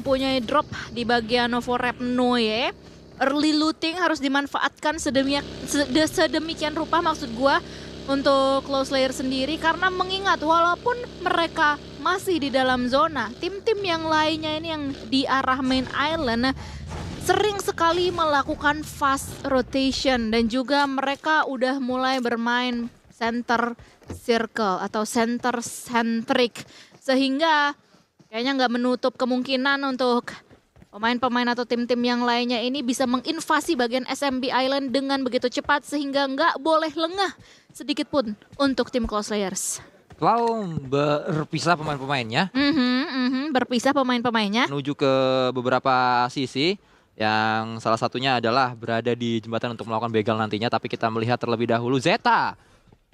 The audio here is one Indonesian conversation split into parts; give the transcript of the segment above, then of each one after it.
mempunyai drop di bagian Vorepnoe. Early looting harus dimanfaatkan sedemikian rupa maksud gua untuk close layer sendiri, karena mengingat walaupun mereka masih di dalam zona, tim-tim yang lainnya ini yang di arah main island sering sekali melakukan fast rotation dan juga mereka udah mulai bermain center circle atau center centric, sehingga kayaknya nggak menutup kemungkinan untuk pemain-pemain atau tim-tim yang lainnya ini bisa menginvasi bagian SMB Island dengan begitu cepat sehingga nggak boleh lengah sedikit pun untuk tim Close Layers. Lalu berpisah pemain-pemainnya. Berpisah pemain-pemainnya. Menuju ke beberapa sisi yang salah satunya adalah berada di jembatan untuk melakukan begal nantinya. Tapi kita melihat terlebih dahulu Zeta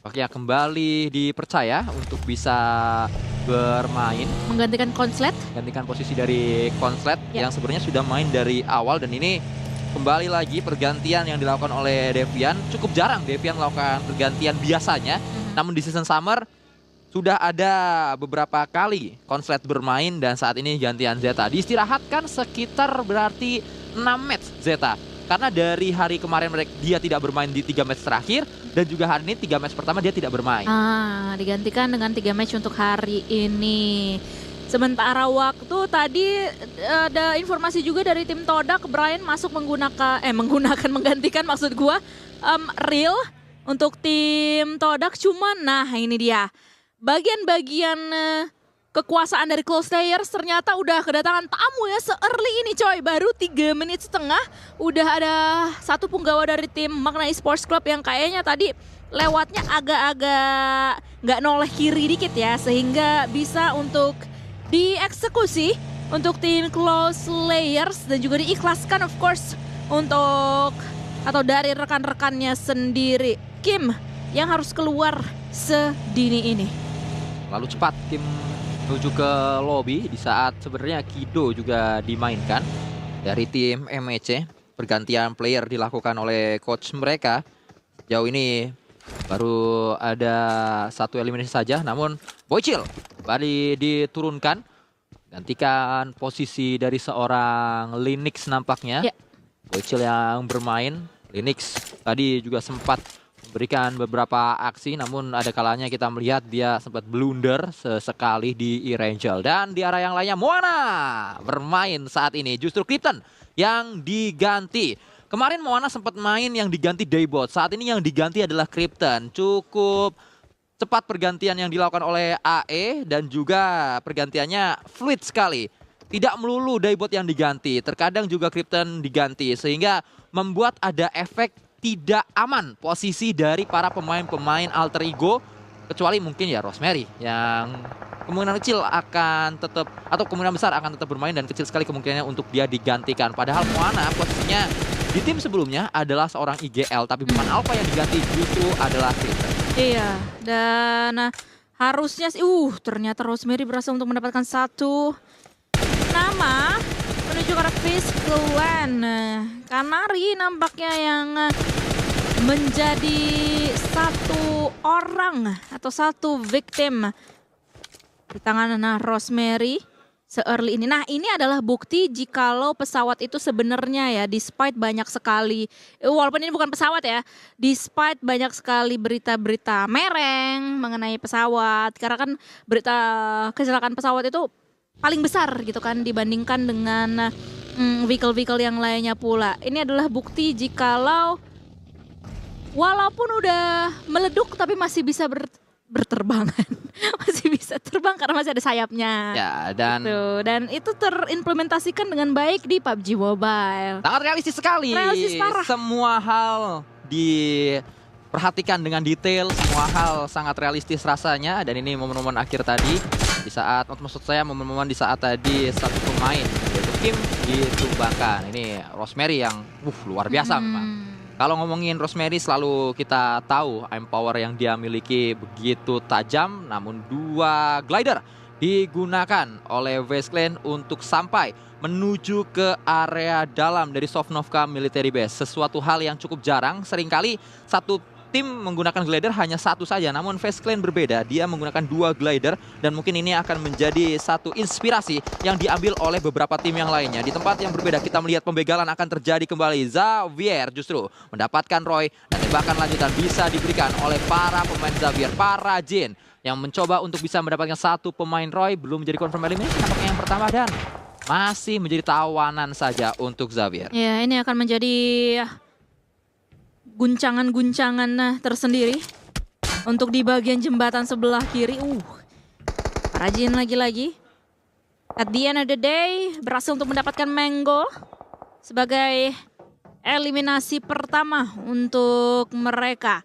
pakai kembali dipercaya untuk bisa bermain. Menggantikan Konslet. Gantikan posisi dari Konslet yang sebenarnya sudah main dari awal. Dan ini kembali lagi pergantian yang dilakukan oleh Devian. Cukup jarang Devian melakukan pergantian biasanya. Namun di season summer sudah ada beberapa kali Konslet bermain. Dan saat ini gantian Zeta. Diistirahatkan sekitar berarti 6 match Zeta. Karena dari hari kemarin dia tidak bermain di 3 match terakhir. Dan juga hari ini 3 match pertama dia tidak bermain. Digantikan dengan 3 match untuk hari ini. Sementara waktu tadi ada informasi juga dari tim Todak, Brian masuk menggantikan maksud gua Real untuk tim Todak. Cuman nah ini dia bagian-bagian kekuasaan dari Close Layers ternyata udah kedatangan tamu ya se-early ini coy. Baru 3 menit setengah udah ada satu punggawa dari tim Magna Esports Club yang kayaknya tadi lewatnya agak-agak nggak noleh kiri dikit ya. Sehingga bisa untuk dieksekusi untuk tim Close Layers dan juga diikhlaskan of course untuk atau dari rekan-rekannya sendiri. Kim yang harus keluar sedini ini. Lalu cepat Kim menuju ke lobby di saat sebenarnya Kido juga dimainkan dari tim MEC. Pergantian player dilakukan oleh coach mereka. Jauh ini baru ada satu eliminasi saja, namun Boychill kembali diturunkan. Gantikan posisi dari seorang Linux nampaknya. Boychill yang bermain. Linux tadi juga sempat memberikan beberapa aksi, namun ada kalanya kita melihat dia sempat blunder sesekali di E-Rangel. Dan di arah yang lainnya Moana bermain saat ini. Justru Krypton yang diganti. Kemarin Moana sempat main yang diganti Daybot. Saat ini yang diganti adalah Krypton. Cukup cepat pergantian yang dilakukan oleh AE dan juga pergantiannya fluid sekali. Tidak melulu Daybot yang diganti, terkadang juga Krypton diganti sehingga membuat ada efek tidak aman posisi dari para pemain-pemain alter ego, kecuali mungkin ya Rosemary yang kemungkinan kecil akan tetap atau kemungkinan besar akan tetap bermain dan kecil sekali kemungkinannya untuk dia digantikan. Padahal Moana posisinya di tim sebelumnya adalah seorang IGL, tapi bukan Alpha yang diganti, justru adalah Krypton. Iya, dan harusnya sih ternyata Rosemary berhasil untuk mendapatkan satu nama menuju ke arah Fish Clan. Kanari nampaknya yang menjadi satu orang atau satu victim di tangan Rosemary se-early ini. Nah ini adalah bukti jikalau pesawat itu sebenarnya ya, despite banyak sekali, walaupun ini bukan pesawat ya, despite banyak sekali berita-berita mereng mengenai pesawat, karena kan berita kecelakaan pesawat itu paling besar gitu kan dibandingkan dengan vehicle-vehicle yang lainnya pula. Ini adalah bukti jikalau walaupun udah meleduk tapi masih bisa berterbangan. Masih bisa terbang karena masih ada sayapnya. Ya, dan gitu. Dan itu terimplementasikan dengan baik di PUBG Mobile. Sangat realistis sekali. Realistis parah. Semua hal diperhatikan dengan detail, semua hal sangat realistis rasanya. Dan ini momen-momen akhir tadi di saat, maksud saya momen-momen di saat tadi satu pemain yaitu Kim ditumbangkan. Ini Rosemary yang luar biasa memang. Kalau ngomongin Rosemary selalu kita tahu empower yang dia miliki begitu tajam, namun 2 glider digunakan oleh West Clan untuk sampai menuju ke area dalam dari Sovnovka Military Base. Sesuatu hal yang cukup jarang, seringkali satu tim menggunakan glider hanya satu saja, namun Face Clan berbeda. Dia menggunakan 2 glider dan mungkin ini akan menjadi satu inspirasi yang diambil oleh beberapa tim yang lainnya. Di tempat yang berbeda kita melihat pembegalan akan terjadi kembali. Xavier justru mendapatkan Roy dan tembakan lanjutan bisa diberikan oleh para pemain Xavier, para Jin yang mencoba untuk bisa mendapatkan satu pemain Roy. Belum menjadi confirm elimination nampaknya yang pertama dan masih menjadi tawanan saja untuk Xavier. Ya, ini akan menjadi guncangan-guncangan tersendiri untuk di bagian jembatan sebelah kiri. Rajin lagi-lagi. At the end of the day berhasil untuk mendapatkan Mango sebagai eliminasi pertama untuk mereka.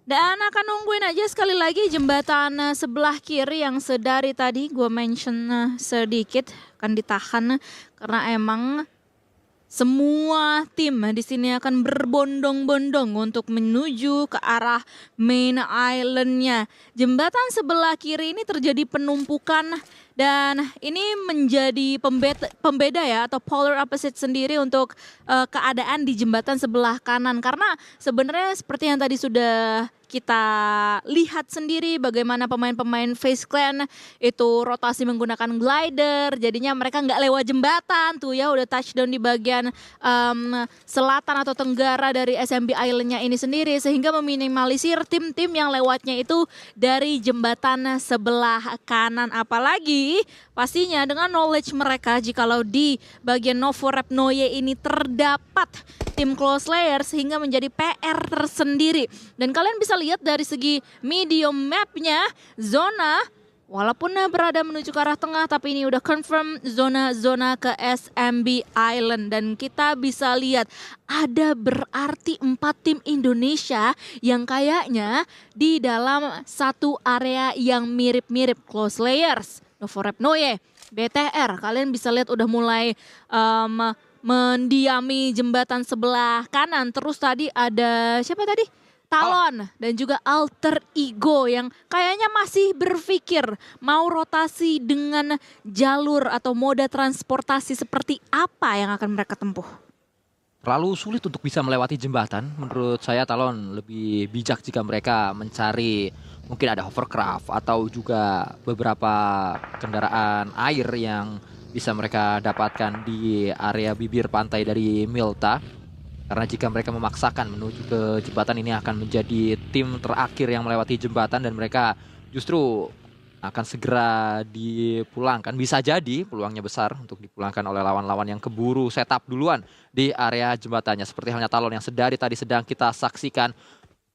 Dan akan nungguin aja sekali lagi jembatan sebelah kiri yang sedari tadi gue mention sedikit akan ditahan karena emang semua tim di sini akan berbondong-bondong untuk menuju ke arah main island-nya. Jembatan sebelah kiri ini terjadi penumpukan dan ini menjadi pembeda ya atau polar opposite sendiri untuk keadaan di jembatan sebelah kanan. Karena sebenarnya seperti yang tadi sudah kita lihat sendiri bagaimana pemain-pemain Face Clan itu rotasi menggunakan glider, jadinya mereka nggak lewat jembatan tuh ya, udah touchdown di bagian selatan atau tenggara dari SMB Island-nya ini sendiri, sehingga meminimalisir tim-tim yang lewatnya itu dari jembatan sebelah kanan. Apalagi pastinya dengan knowledge mereka jikalau di bagian Novorep Noye ini terdapat tim close layer sehingga menjadi PR tersendiri. Dan kalian bisa lihat dari segi medium mapnya, zona walaupun berada menuju ke arah tengah tapi ini udah confirm zona-zona ke SMB Island. Dan kita bisa lihat ada berarti 4 tim Indonesia yang kayaknya di dalam satu area yang mirip-mirip close layers. Novorep Noye, BTR, kalian bisa lihat udah mulai mendiami jembatan sebelah kanan. Terus tadi ada siapa tadi? Talon dan juga Alter Ego yang kayaknya masih berpikir mau rotasi dengan jalur atau moda transportasi seperti apa yang akan mereka tempuh. Terlalu sulit untuk bisa melewati jembatan. Menurut saya Talon lebih bijak jika mereka mencari mungkin ada hovercraft atau juga beberapa kendaraan air yang bisa mereka dapatkan di area bibir pantai dari Milta. Karena jika mereka memaksakan menuju ke jembatan ini akan menjadi tim terakhir yang melewati jembatan dan mereka justru akan segera dipulangkan. Bisa jadi peluangnya besar untuk dipulangkan oleh lawan-lawan yang keburu setup duluan di area jembatannya. Seperti halnya Talon yang tadi sedang kita saksikan.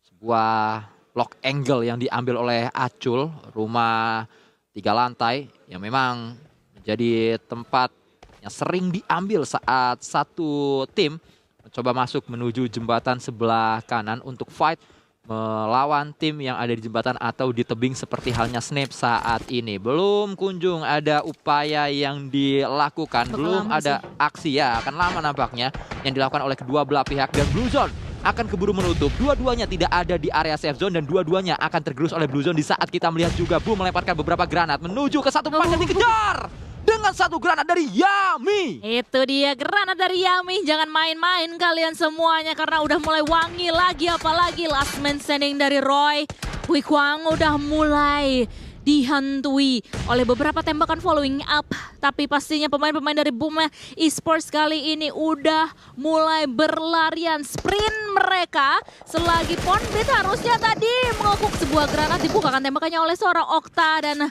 Sebuah lock angle yang diambil oleh Acul. Rumah 3 lantai yang memang menjadi tempat yang sering diambil saat satu tim mencoba masuk menuju jembatan sebelah kanan untuk fight melawan tim yang ada di jembatan atau di tebing seperti halnya Snape saat ini. Belum kunjung ada upaya yang dilakukan, belum ada aksi ya, akan lama nampaknya yang dilakukan oleh kedua belah pihak dan Blue Zone akan keburu menutup. Dua-duanya tidak ada di area safe zone dan dua-duanya akan tergerus oleh Blue Zone di saat kita melihat juga Boom melemparkan beberapa granat menuju ke satu tempat yang dikejar dengan satu granat dari Yami. Itu dia granat dari Yami, jangan main-main kalian semuanya karena udah mulai wangi lagi, apalagi last man standing dari Roy. Wickwang udah mulai dihantui oleh beberapa tembakan following up. Tapi pastinya pemain-pemain dari Boom Esports kali ini udah mulai berlarian sprint mereka. Selagi Ponbit harusnya tadi mengokok sebuah granat dibukakan tembakannya oleh seorang Okta. Dan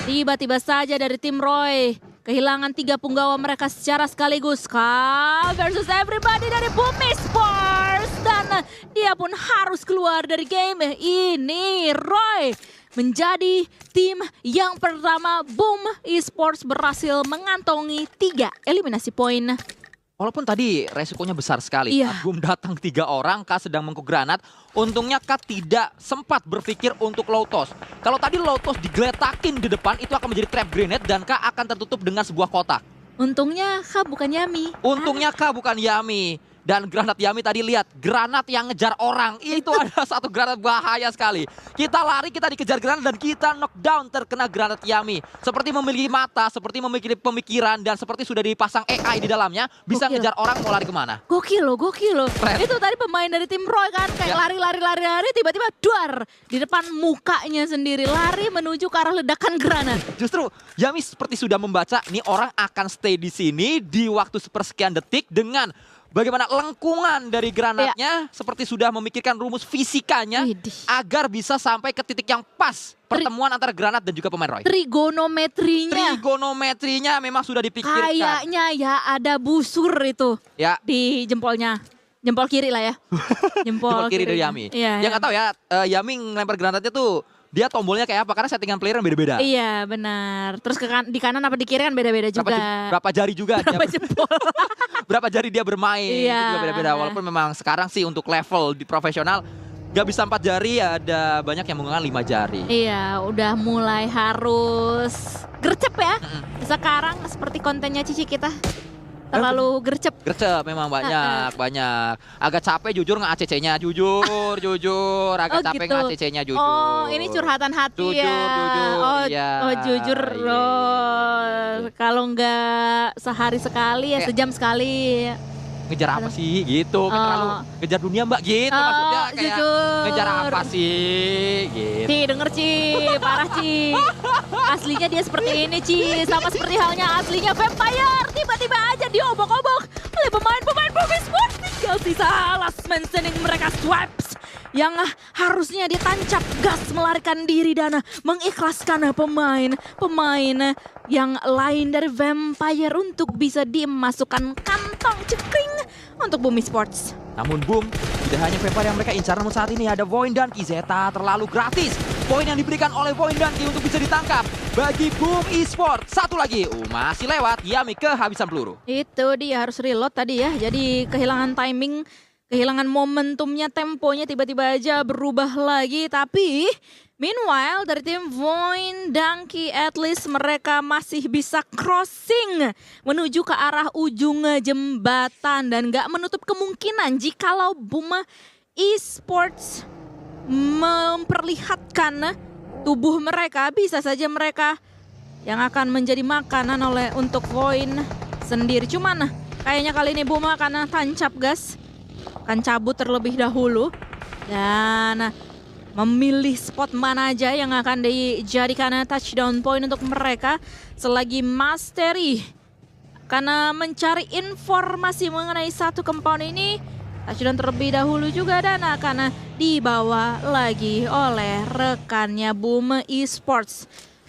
tiba-tiba saja dari tim Roy kehilangan 3 punggawa mereka secara sekaligus. Versus everybody dari Boom Esports. Dan dia pun harus keluar dari game ini. Roy menjadi tim yang pertama. Boom Esports berhasil mengantongi 3 eliminasi poin. Walaupun tadi resikonya besar sekali. Iya. Boom datang 3 orang, K sedang mengkuk granat. Untungnya K tidak sempat berpikir untuk low toss. Kalau tadi low toss digeletakin di depan itu akan menjadi trap grenade dan K akan tertutup dengan sebuah kotak. Untungnya K bukan Yami. Untungnya K bukan Yami. Dan granat Yami tadi lihat, granat yang ngejar orang. Itu adalah satu granat bahaya sekali. Kita lari, kita dikejar granat dan kita knockdown terkena granat Yami. Seperti memiliki mata, seperti memiliki pemikiran, dan seperti sudah dipasang AI di dalamnya. Bisa Gokil. ngejar orang mau lari kemana. Gokil loh, gokil loh. Keren. Itu tadi pemain dari tim Roy kan kayak Ya. lari, tiba-tiba duar di depan mukanya sendiri, lari menuju ke arah ledakan granat. Justru Yami seperti sudah membaca, nih orang akan stay di sini di waktu sepersekian detik dengan bagaimana lengkungan dari granatnya, seperti sudah memikirkan rumus fisikanya Widih. agar bisa sampai ke titik yang pas pertemuan antara granat dan juga pemain Roy. Trigonometrinya Trigonometrinya memang sudah dipikirkan. kayaknya ya ada busur itu Ya, di jempolnya. Jempol kiri lah ya. jempol kiri dari Yami. Iya, Ya nggak tahu ya, Yami ngelempar granatnya tuh dia tombolnya kayak apa, karena settingan player yang beda-beda. Iya benar. Terus di kanan apa di kiri kan beda-beda juga. Berapa jari juga dia Berapa jempol? berapa jari dia bermain, itu Iya. juga beda-beda. Walaupun memang sekarang sih untuk level di profesional gak bisa 4 jari, ada banyak yang menggunakan 5 jari. Iya, udah mulai harus gercep ya. Sekarang seperti kontennya Cici kita. Terlalu gercep. Gercep memang banyak. Agak capek jujur nge-ACC-nya, jujur. Agak Oh, capek gitu. nge-ACC-nya, jujur. Oh, ini curhatan hati Jujur, ya. jujur, Oh, iya. oh jujur Iya, loh. Kalau nggak sehari sekali ya Kayak- sejam sekali. Ngejar apa sih gitu, kan terlalu ngejar dunia mbak gitu, maksudnya kayak jujur. ngejar apa sih gitu. Ci, denger Ci, parah Ci. Aslinya dia seperti ini Ci, sama seperti halnya aslinya Vampire. Tiba-tiba aja diobok-obok oleh pemain-pemain Bumi Sports. Tinggal sisa last man standing mereka Swaps. Yang harusnya dia tancap gas melarikan diri dan mengikhlaskan pemain yang lain dari Vampire untuk bisa dimasukkan kantong cekring untuk Bumi Sports. Namun boom, tidak hanya Vampire yang mereka incar, namun saat ini ada Void dan Kizeta terlalu gratis. Poin yang diberikan oleh Void dan Ki untuk bisa ditangkap bagi Boom Esports. Satu lagi, masih lewat, Yami kehabisan peluru. Itu dia harus reload tadi ya. Jadi kehilangan timing, kehilangan momentumnya, temponya tiba-tiba aja berubah lagi. Tapi meanwhile dari tim Void Donkey at least mereka masih bisa crossing menuju ke arah ujung jembatan. Dan gak menutup kemungkinan jikalau Boom Esports memperlihatkan tubuh mereka, bisa saja mereka yang akan menjadi makanan untuk Void sendiri. Cuman kayaknya kali ini Boom akan tancap gas, akan cabut terlebih dahulu dan memilih spot mana aja yang akan dijadikan touchdown point untuk mereka selagi Mastery karena mencari informasi mengenai satu compound ini. Touchdown terlebih dahulu juga dan akan dibawa lagi oleh rekannya Boom Esports.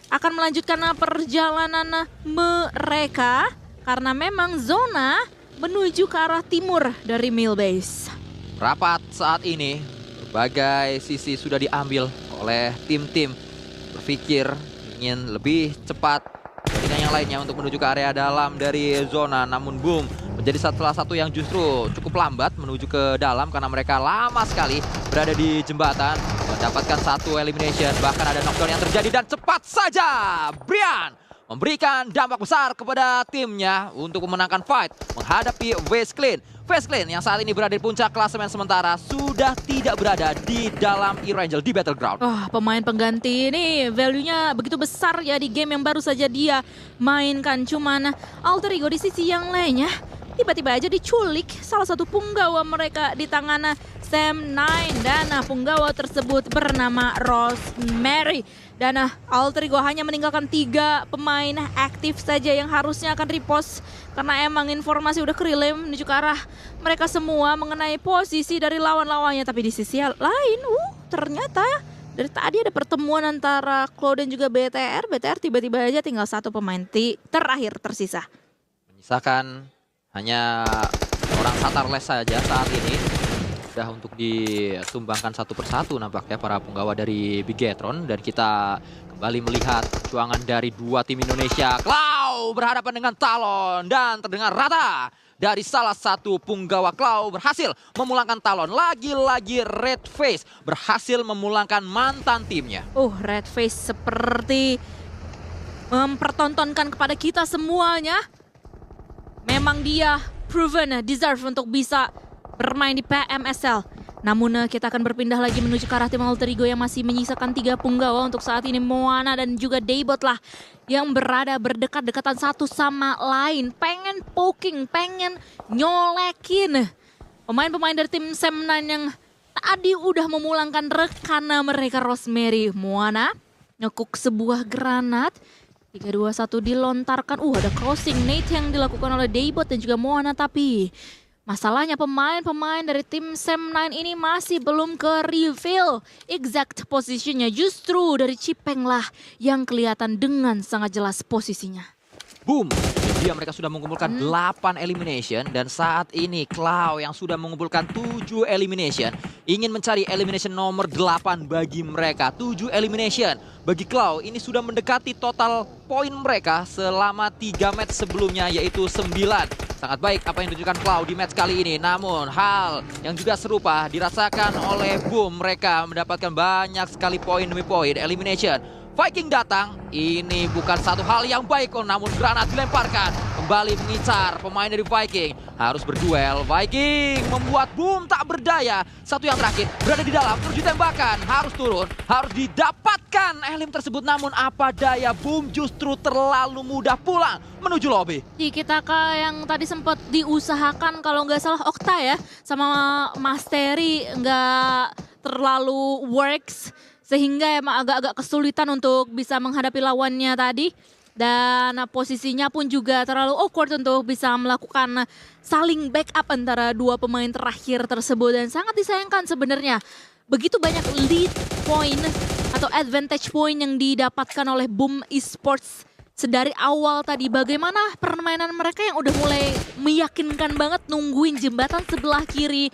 Akan melanjutkan perjalanan mereka karena memang zona menuju ke arah timur dari Millbase. Rapat saat ini, berbagai sisi sudah diambil oleh tim-tim berpikir ingin lebih cepat dibandingkan yang lainnya untuk menuju ke area dalam dari zona. Namun Boom menjadi salah satu yang justru cukup lambat menuju ke dalam karena mereka lama sekali berada di jembatan, mendapatkan satu elimination, bahkan ada knockdown yang terjadi dan cepat saja Brian memberikan dampak besar kepada timnya untuk memenangkan fight menghadapi Face Clean. Face Clean yang saat ini berada di puncak klasemen sementara sudah tidak berada di dalam Erangel di Battleground. Wah, pemain pengganti ini value-nya begitu besar ya di game yang baru saja dia mainkan. Cuman Alter Ego di sisi yang lainnya tiba-tiba aja diculik salah satu punggawa mereka di tangan Sam 9 dan punggawa tersebut bernama Rosemary. Dan Alter Ego hanya meninggalkan 3 pemain aktif saja yang harusnya akan repost karena emang informasi udah kerilim menuju ke arah mereka semua mengenai posisi dari lawan-lawannya. Tapi di sisi lain, ternyata dari tadi ada pertemuan antara Cloud dan juga BTR. BTR tiba-tiba aja tinggal satu pemain terakhir tersisa. Menyisakan hanya orang Satarles saja saat ini. Sudah untuk ditumbangkan satu persatu nampaknya para penggawa dari Bigetron. Dan kita kembali melihat perjuangan dari 2 tim Indonesia. Cloud berhadapan dengan Talon dan terdengar rata dari salah satu punggawa Cloud berhasil memulangkan Talon. Lagi-lagi Red Face berhasil memulangkan mantan timnya. Red Face seperti mempertontonkan kepada kita semuanya. Memang dia proven deserve untuk bisa bermain di PMSL. Namun kita akan berpindah lagi menuju ke arah tim Alter Ego yang masih menyisakan 3 punggawa. Untuk saat ini Moana dan juga Daybot lah yang berada berdekat-dekatan satu sama lain. Pengen poking, pengen nyolekin pemain-pemain dari tim Sam9 yang tadi udah memulangkan rekan mereka Rosemary. Moana nyekuk sebuah granat. 3, 2, 1 dilontarkan. Ada crossing nade yang dilakukan oleh Daybot dan juga Moana, tapi masalahnya pemain-pemain dari tim Sam9 ini masih belum ke reveal exact positionnya. Justru dari Cipeng lah yang kelihatan dengan sangat jelas posisinya. Boom! Dia mereka sudah mengumpulkan 8 elimination dan saat ini Cloud yang sudah mengumpulkan 7 elimination ingin mencari elimination nomor 8 bagi mereka. 7 elimination bagi Cloud ini sudah mendekati total poin mereka selama 3 match sebelumnya, yaitu 9. Sangat baik apa yang ditunjukkan Cloud di match kali ini. Namun hal yang juga serupa dirasakan oleh Boom. Mereka mendapatkan banyak sekali poin demi poin elimination. Viking datang, ini bukan satu hal yang baik, namun granat dilemparkan. Kembali mengincar pemain dari Viking. Harus berduel, Viking membuat Boom tak berdaya. Satu yang terakhir, berada di dalam, terus ditembakkan. Harus turun, harus didapatkan elim tersebut. Namun apa daya, Boom justru terlalu mudah pulang menuju lobby. Tiki Taka yang tadi sempat diusahakan kalau nggak salah Okta ya, sama Mas Terry nggak terlalu works. Sehingga emang agak-agak kesulitan untuk bisa menghadapi lawannya tadi. Dan posisinya pun juga terlalu awkward untuk bisa melakukan saling backup antara dua pemain terakhir tersebut. Dan sangat disayangkan sebenarnya. Begitu banyak lead point atau advantage point yang didapatkan oleh Boom Esports sedari awal tadi. Bagaimana permainan mereka yang udah mulai meyakinkan banget, nungguin jembatan sebelah kiri.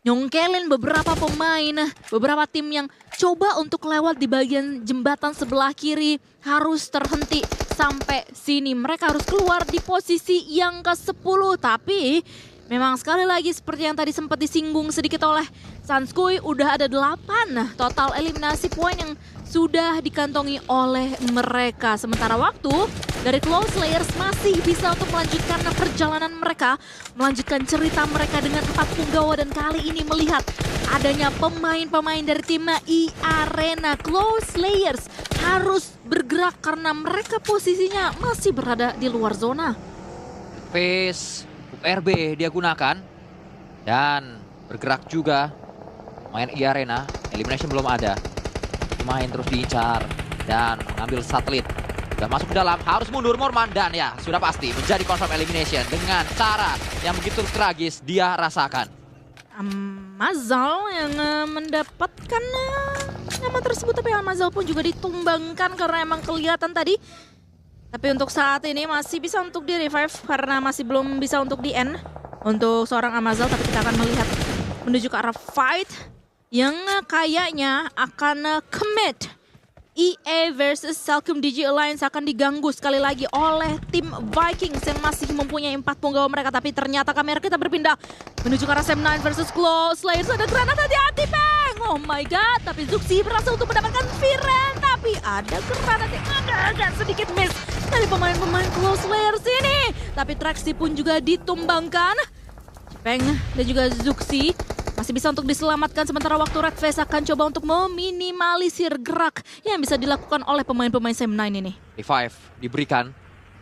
Nyongkelin beberapa pemain, beberapa tim yang coba untuk lewat di bagian jembatan sebelah kiri harus terhenti sampai sini. Mereka harus keluar di posisi yang ke-10. Tapi memang sekali lagi seperti yang tadi sempat disinggung sedikit oleh Sanskui, udah ada 8 total eliminasi poin yang sudah dikantongi oleh mereka. Sementara waktu dari Cloud Slayers masih bisa untuk melanjutkan perjalanan mereka, melanjutkan cerita mereka dengan 4 punggawa, dan kali ini melihat adanya pemain-pemain dari tim E-Arena. Cloud Slayers harus bergerak karena mereka posisinya masih berada di luar zona. Face RB dia gunakan dan bergerak juga. Main E-Arena, elimination belum ada. Main terus diincar dan mengambil satelit. Sudah masuk ke dalam, harus mundur Morman, dan ya sudah pasti menjadi confirm elimination dengan cara yang begitu tragis dia rasakan. Amazal yang mendapatkan nama tersebut, tapi Amazal pun juga ditumbangkan karena emang kelihatan tadi. Tapi untuk saat ini masih bisa untuk di revive karena masih belum bisa untuk di end untuk seorang Amazal. Tapi kita akan melihat menuju ke arah fight yang kayaknya akan commit. EA versus Salcom Digi Alliance akan diganggu sekali lagi oleh tim Vikings yang masih mempunyai 4 punggawa mereka. Tapi ternyata kamera kita berpindah menuju ke arah Sam9 versus Cloud Slayers. Ada granat, hati-hati Bang! Oh my god, tapi Zuxi berhasil untuk mendapatkan Viren. Tapi ada granat yang agak sedikit miss dari pemain-pemain Cloud Slayers ini. Tapi Traxi pun juga ditumbangkan. Peng dan juga Zuxi masih bisa untuk diselamatkan, sementara waktu Red Face akan coba untuk meminimalisir gerak yang bisa dilakukan oleh pemain-pemain Sam9 ini. Revive diberikan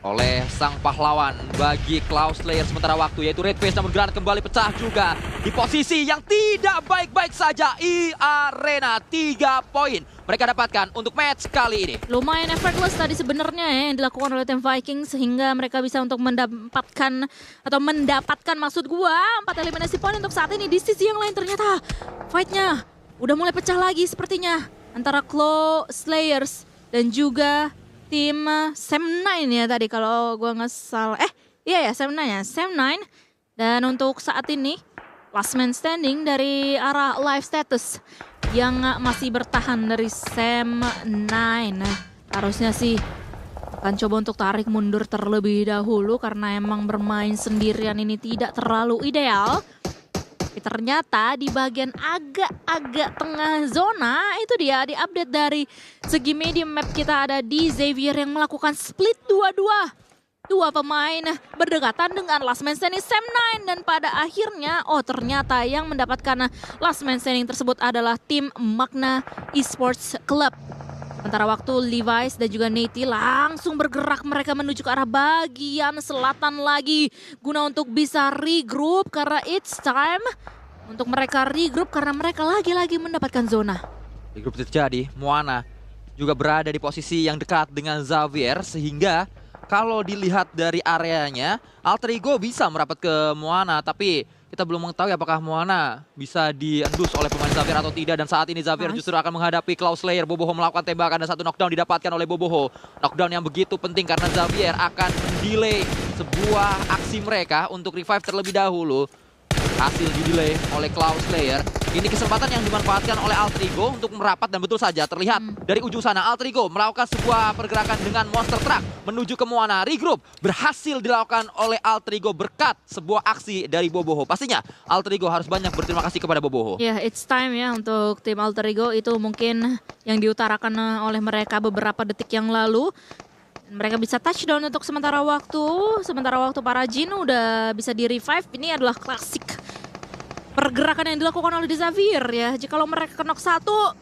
oleh sang pahlawan bagi Cloud Slayer sementara waktu, yaitu Red Face, namun granat kembali pecah juga di posisi yang tidak baik-baik saja. E-Arena 3 poin mereka dapatkan untuk match kali ini. Lumayan effortless tadi sebenarnya ya yang dilakukan oleh tim Viking sehingga mereka bisa untuk mendapatkan maksud gua 4 eliminasi poin untuk saat ini. Di sisi yang lain ternyata fightnya udah mulai pecah lagi sepertinya antara Cloud Slayers dan juga tim Sam9 ya tadi kalau gua nggak salah. Iya ya Sam9 ya. Sam9. Dan untuk saat ini last man standing dari arah live status yang masih bertahan dari Sam9. Harusnya sih akan coba untuk tarik mundur terlebih dahulu karena emang bermain sendirian ini tidak terlalu ideal. Tapi ternyata di bagian agak-agak tengah zona itu dia di update dari segi medium map kita ada di Xavier yang melakukan split 2-2. dua pemain berdekatan dengan last man standing Sam9 dan pada akhirnya ternyata yang mendapatkan last man standing tersebut adalah tim Magna Esports Club. Sementara waktu Levi's dan juga Neti langsung bergerak mereka menuju ke arah bagian selatan lagi guna untuk bisa regroup karena it's time untuk mereka regroup karena mereka lagi-lagi mendapatkan zona. Regroup terjadi, Moana juga berada di posisi yang dekat dengan Xavier sehingga kalau dilihat dari areanya Alter Ego bisa merapat ke Moana, tapi kita belum mengetahui apakah Moana bisa diendus oleh pemain Xavier atau tidak. Dan saat ini Xavier justru akan menghadapi Cloud Slayer. Boboho melakukan tembakan dan satu knockdown didapatkan oleh Boboho. Knockdown yang begitu penting karena Xavier akan delay sebuah aksi mereka untuk revive terlebih dahulu. Hasil di-delay oleh Cloud Slayer. Ini kesempatan yang dimanfaatkan oleh Alter Ego untuk merapat dan betul saja terlihat dari ujung sana Alter Ego melakukan sebuah pergerakan dengan Monster Truck menuju ke Moana. Regroup berhasil dilakukan oleh Alter Ego berkat sebuah aksi dari Boboho. Pastinya Alter Ego harus banyak berterima kasih kepada Boboho. Ya, it's time ya untuk tim Alter Ego itu mungkin yang diutarakan oleh mereka beberapa detik yang lalu. Mereka bisa touchdown untuk sementara waktu. Sementara waktu para Jin udah bisa di-revive. Ini adalah klasik pergerakan yang dilakukan oleh Xavier ya. Jikalau mereka knock satu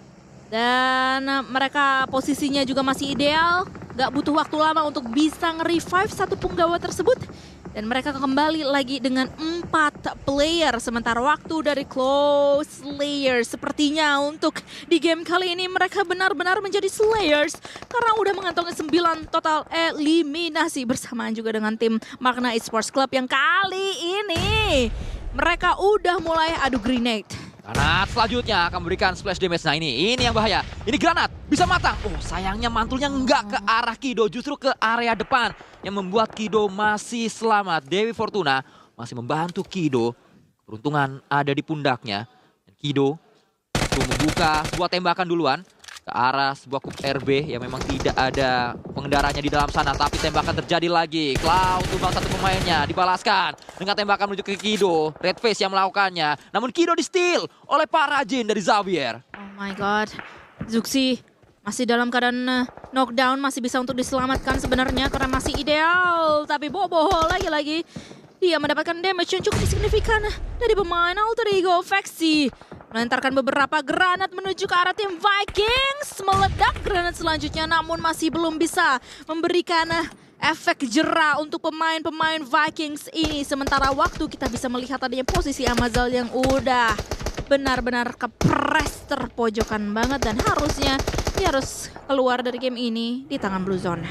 dan mereka posisinya juga masih ideal, gak butuh waktu lama untuk bisa nge-revive satu punggawa tersebut. Dan mereka kembali lagi dengan 4 player. Sementara waktu dari Cloud Slayer sepertinya untuk di game kali ini mereka benar-benar menjadi Slayers. Karena udah mengantongi 9 total eliminasi bersamaan juga dengan tim Magna Esports Club yang kali ini mereka udah mulai adu grenade. Granat selanjutnya akan memberikan splash damage. Nah ini yang bahaya. Ini granat bisa matang. Sayangnya mantulnya nggak ke arah Kido, justru ke area depan yang membuat Kido masih selamat. Dewi Fortuna masih membantu Kido. Peruntungan ada di pundaknya. Dan Kido membuka sebuah tembakan duluan ke arah sebuah kup RB yang memang tidak ada pengendaranya di dalam sana, tapi tembakan terjadi lagi. Cloud tumbang satu pemainnya, dibalaskan dengan tembakan menuju ke Kido. Red Face yang melakukannya, namun Kido di steal oleh para Jin dari Xavier. Oh my god, Zuxi masih dalam keadaan knockdown, masih bisa untuk diselamatkan sebenarnya karena masih ideal. Tapi Boboho lagi-lagi dia mendapatkan damage yang cukup signifikan dari pemain Alter Ego. Vexi melentarkan beberapa granat menuju ke arah tim Vikings. Meledak granat selanjutnya namun masih belum bisa memberikan efek jera untuk pemain-pemain Vikings ini. Sementara waktu kita bisa melihat adanya posisi Amazal yang udah benar-benar kepres terpojokan banget. Dan harusnya dia harus keluar dari game ini di tangan Blue Zone.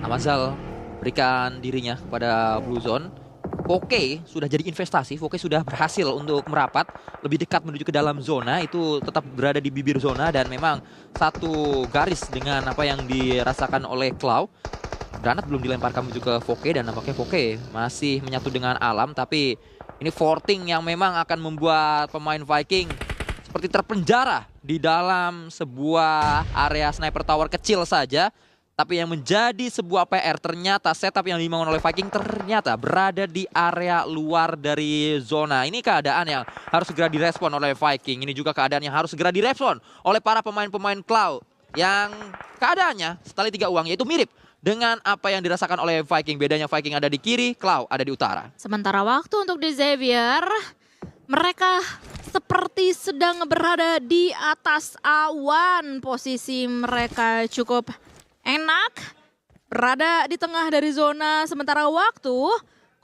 Amazal berikan dirinya kepada Blue Zone. Voke sudah jadi investasi, Voke sudah berhasil untuk merapat lebih dekat menuju ke dalam zona, itu tetap berada di bibir zona dan memang satu garis dengan apa yang dirasakan oleh Cloud. Granat belum dilemparkan menuju ke Voke dan nampaknya Voke masih menyatu dengan alam, tapi ini forting yang memang akan membuat pemain Viking seperti terpenjara di dalam sebuah area sniper tower kecil saja. Tapi yang menjadi sebuah PR ternyata setup yang dibangun oleh Viking ternyata berada di area luar dari zona. Ini keadaan yang harus segera direspon oleh Viking. Ini juga keadaan yang harus segera direspon oleh para pemain-pemain Cloud. Yang keadaannya setali 3 uang yaitu mirip dengan apa yang dirasakan oleh Viking. Bedanya Viking ada di kiri, Cloud ada di utara. Sementara waktu untuk di Xavier, mereka seperti sedang berada di atas awan. Posisi mereka cukup enak, berada di tengah dari zona. Sementara waktu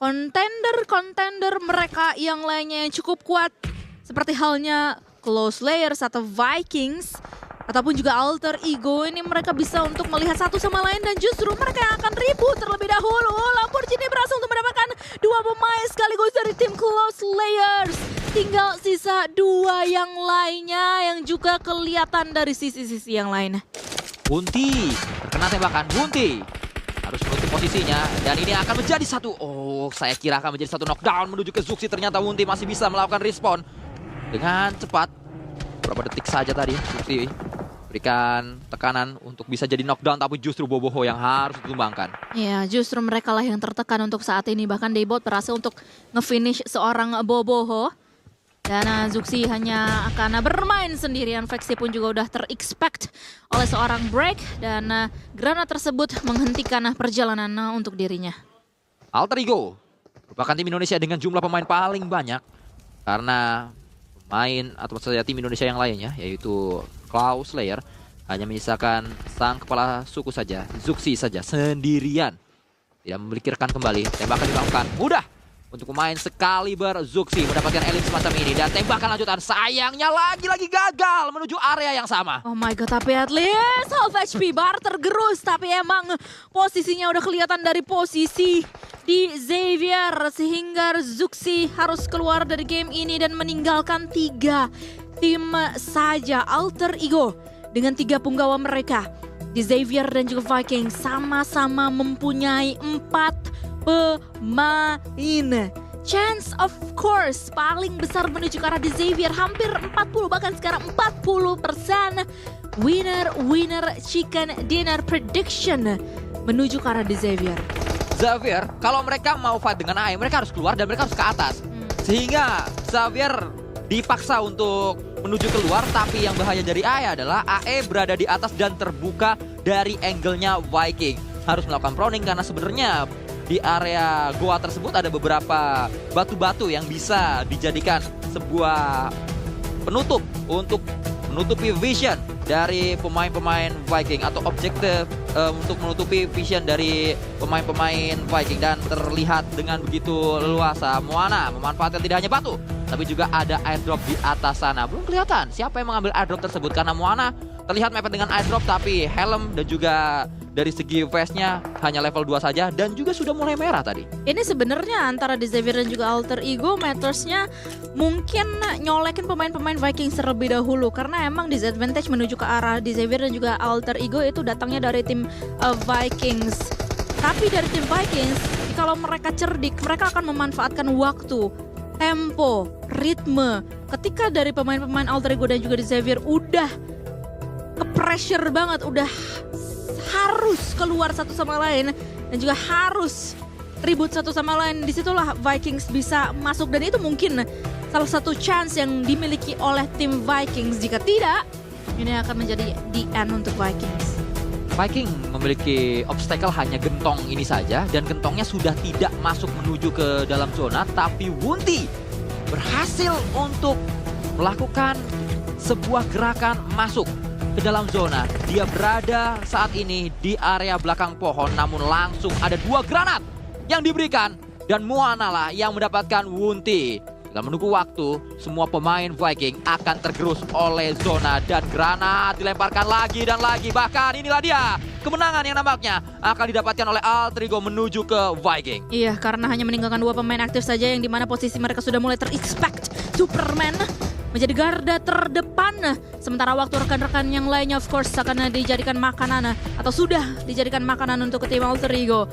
kontender mereka yang lainnya yang cukup kuat seperti halnya Cloud Slayers atau Vikings ataupun juga Alter Ego, ini mereka bisa untuk melihat satu sama lain dan justru mereka yang akan ribut terlebih dahulu. Lamborghini berhasil untuk mendapatkan 2 pemain sekaligus dari tim Cloud Slayers. Tinggal sisa 2 yang lainnya yang juga kelihatan dari sisi-sisi yang lain. Bunti terkena tembakan. Bunti harus menutup posisinya dan ini akan menjadi satu. Saya kira akan menjadi satu knockdown menuju ke Zuxi. Ternyata Bunti masih bisa melakukan respawn dengan cepat. Berapa detik saja tadi Zuxi berikan tekanan untuk bisa jadi knockdown, tapi justru Boboho yang harus ditumbangkan. Ya, justru mereka lah yang tertekan untuk saat ini. Bahkan Daybot berhasil untuk nge-finish seorang Boboho. Dan Zuxi hanya akan bermain sendirian. Vexi pun juga udah ter-expect oleh seorang break. Dan granat tersebut menghentikan perjalanan untuk dirinya. Alter Ego merupakan tim Indonesia dengan jumlah pemain paling banyak karena pemain atau saja tim Indonesia yang lainnya yaitu Cloud Slayer hanya menyisakan sang kepala suku saja, Zuxi saja sendirian. Tidak memiliki rekan kembali, tembakan dilakukan mudah untuk pemain sekaliber Zuxi mendapatkan elit semacam ini dan tembakan lanjutan sayangnya lagi-lagi gagal menuju area yang sama. Oh my god, tapi at least half HP bar tergerus. Tapi emang posisinya udah kelihatan dari posisi di Xavier. Sehingga Zuxi harus keluar dari game ini dan meninggalkan 3 tim saja. Alter Ego dengan 3 punggawa mereka. Di Xavier dan juga Viking sama-sama mempunyai 4 pemain. Chance of course paling besar menuju ke arah di Xavier, hampir 40 bahkan sekarang 40%. Winner chicken dinner prediction menuju ke arah di Xavier. Xavier, kalau mereka mau fight dengan AE, mereka harus keluar dan mereka harus ke atas. Sehingga Xavier dipaksa untuk menuju keluar, tapi yang bahaya dari AE adalah AE berada di atas dan terbuka dari angle-nya Viking. Harus melakukan proning karena sebenarnya di area goa tersebut ada beberapa batu-batu yang bisa dijadikan sebuah penutup untuk menutupi vision dari pemain-pemain Viking atau objektif untuk menutupi vision dari pemain-pemain Viking dan terlihat dengan begitu leluasa. Moana memanfaatkan tidak hanya batu tapi juga ada airdrop di atas sana. Belum kelihatan siapa yang mengambil airdrop tersebut karena Moana terlihat mepet dengan airdrop tapi helm dan juga dari segi vest-nya hanya level 2 saja dan juga sudah mulai merah tadi. Ini sebenarnya antara di Xavier dan juga Alter Ego Mattersnya mungkin nyolekin pemain-pemain Vikings terlebih dahulu karena emang disadvantage menuju ke arah di Xavier dan juga Alter Ego itu datangnya dari tim Vikings. Tapi dari tim Vikings kalau mereka cerdik mereka akan memanfaatkan waktu, tempo, ritme. Ketika dari pemain-pemain Alter Ego dan juga di Xavier udah ke-pressure banget, udah harus keluar satu sama lain dan juga harus ribut satu sama lain, disitulah Vikings bisa masuk dan itu mungkin salah satu chance yang dimiliki oleh tim Vikings. Jika tidak, ini akan menjadi the end untuk Vikings. Viking memiliki obstacle hanya gentong ini saja dan gentongnya sudah tidak masuk menuju ke dalam zona, tapi Wunti berhasil untuk melakukan sebuah gerakan masuk ke dalam zona. Dia berada saat ini di area belakang pohon, namun langsung ada 2 granat yang diberikan dan Moana lah yang mendapatkan Wunti. Dalam menunggu waktu, semua pemain Viking akan tergerus oleh zona dan granat dilemparkan lagi dan lagi. Bahkan inilah dia kemenangan yang nampaknya akan didapatkan oleh Alter Ego menuju ke Viking. Iya, karena hanya meninggalkan 2 pemain aktif saja yang dimana posisi mereka sudah mulai ter-expect Superman menjadi garda terdepan. Sementara waktu rekan-rekan yang lainnya of course akan dijadikan makanan atau sudah dijadikan makanan untuk tim Alter Ego.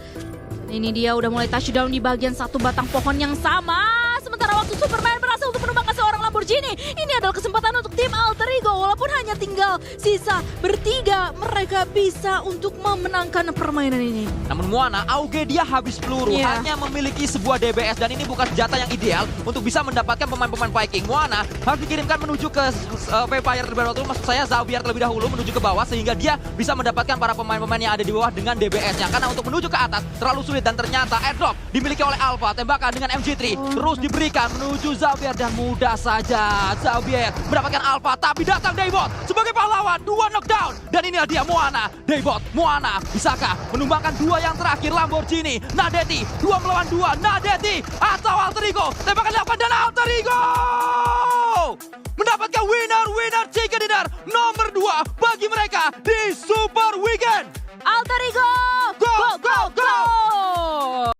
Ini dia udah mulai touchdown di bagian satu batang pohon yang sama. Sementara waktu Superman berhasil untuk menumbangkan seorang Lamborghini. Ini adalah kesempatan untuk tim Alter Ego. Walaupun hanya tinggal sisa bertiga, mereka bisa untuk memenangkan permainan ini. Namun Moana, auge dia habis peluru, hanya memiliki sebuah DBS dan ini bukan senjata yang ideal untuk bisa mendapatkan pemain-pemain Viking. Moana harus dikirimkan menuju ke Vampire terlebih dahulu, maksud saya Xavier terlebih dahulu menuju ke bawah sehingga dia bisa mendapatkan para pemain-pemain yang ada di bawah dengan DBS-nya. Karena untuk menuju ke atas terlalu sulit dan ternyata airdrop dimiliki oleh Alpha. Tembakan dengan MG3 terus diberikan menuju Xavier dan mudah saja Xavier mendapatkan Alpha, tapi datang Daybot sebagai pahlawan, 2 knockdown dan inilah dia Moana. Daybot, Moana bisakah menumbangkan 2 yang terakhir Lamborghini, Nadeti 2 melawan 2, Nadeti atau Alter Ego, tembakan dilakukan dan Alter Ego mendapatkan winner chicken dinner nomor 2 bagi mereka di Super Weekend. Alter Ego